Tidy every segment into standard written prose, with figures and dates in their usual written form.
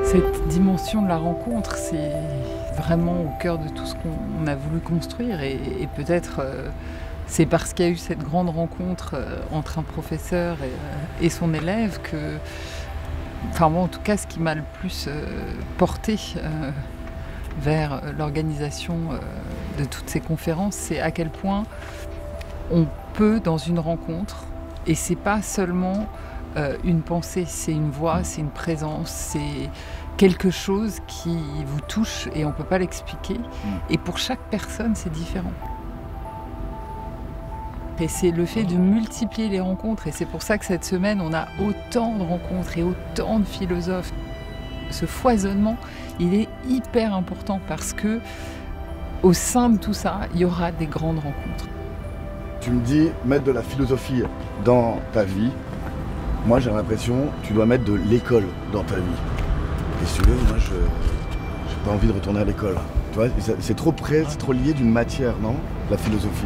Cette dimension de la rencontre, c'est vraiment au cœur de tout ce qu'on a voulu construire et peut-être c'est parce qu'il y a eu cette grande rencontre entre un professeur et son élève que, enfin moi en tout cas, ce qui m'a le plus porté vers l'organisation de toutes ces conférences, c'est à quel point on peut dans une rencontre, et c'est pas seulement une pensée, c'est une voix, c'est une présence, c'est quelque chose qui vous touche et on ne peut pas l'expliquer. Et pour chaque personne, c'est différent. Et c'est le fait de multiplier les rencontres. Et c'est pour ça que cette semaine, on a autant de rencontres et autant de philosophes. Ce foisonnement, il est hyper important parce que au sein de tout ça, il y aura des grandes rencontres. Tu me dis mettre de la philosophie dans ta vie. Moi, j'ai l'impression que tu dois mettre de l'école dans ta vie. Et si tu veux, moi, je n'ai pas envie de retourner à l'école. Tu vois, c'est trop près, c'est trop lié d'une matière, non? La philosophie.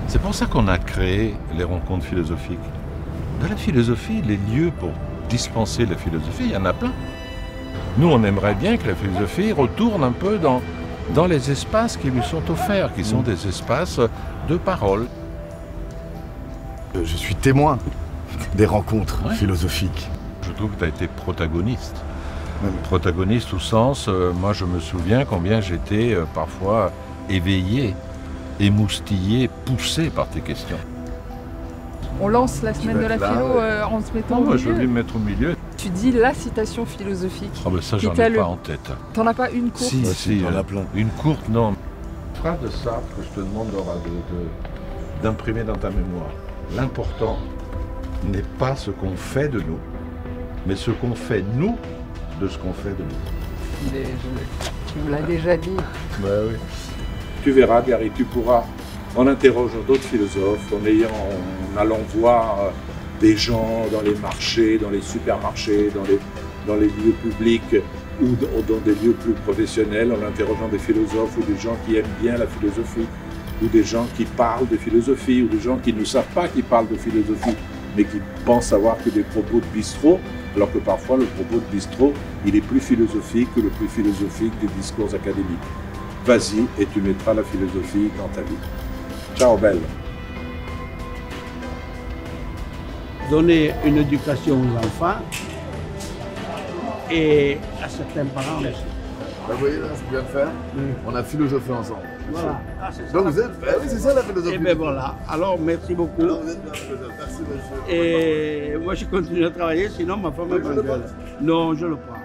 C'est pour ça qu'on a créé les rencontres philosophiques. Dans la philosophie, les lieux pour dispenser la philosophie, il y en a plein. Nous, on aimerait bien que la philosophie retourne un peu dans les espaces qui lui sont offerts, qui sont des espaces de parole. Je suis témoin des rencontres philosophiques. Je trouve que tu as été protagoniste. Protagoniste au sens, moi je me souviens combien j'étais parfois éveillé, émoustillé, poussé par tes questions. On lance la semaine de la philo en se mettant au milieu. Moi je vais me mettre au milieu. Tu dis la citation philosophique. Ah ben ça j'en ai pas en tête. T'en as pas une courte? Si, t'en as plein. Une courte, non. Phrase de Sartre que je te demande d'imprimer dans ta mémoire. L'important n'est pas ce qu'on fait de nous, mais ce qu'on fait nous de ce qu'on fait de nous. Tu me l'as déjà dit. Bah oui. Tu verras, Gary, tu pourras, en interrogeant d'autres philosophes, en allant voir des gens dans les marchés, dans les supermarchés, dans les lieux publics ou dans des lieux plus professionnels, en interrogeant des philosophes ou des gens qui aiment bien la philosophie, ou des gens qui parlent de philosophie, ou des gens qui ne savent pas qu'ils parlent de philosophie, mais qui pensent avoir que des propos de bistrot, alors que parfois le propos de bistrot, il est plus philosophique que le plus philosophique des discours académiques. Vas-y et tu mettras la philosophie dans ta vie. Ciao, belle. Donner une éducation aux enfants et à certains parents aussi. Vous voyez là ce qu'on vient de faire? On a philosophé ensemble. Voilà. Ah, c'est Donc ça. vous êtes, oui c'est ça la philosophie. Et bien voilà, alors merci beaucoup. Alors vous êtes un philosophe, merci monsieur. Et moi je continue à travailler, sinon ma femme Oui, je le m'engueule. porte. Non, je le prends.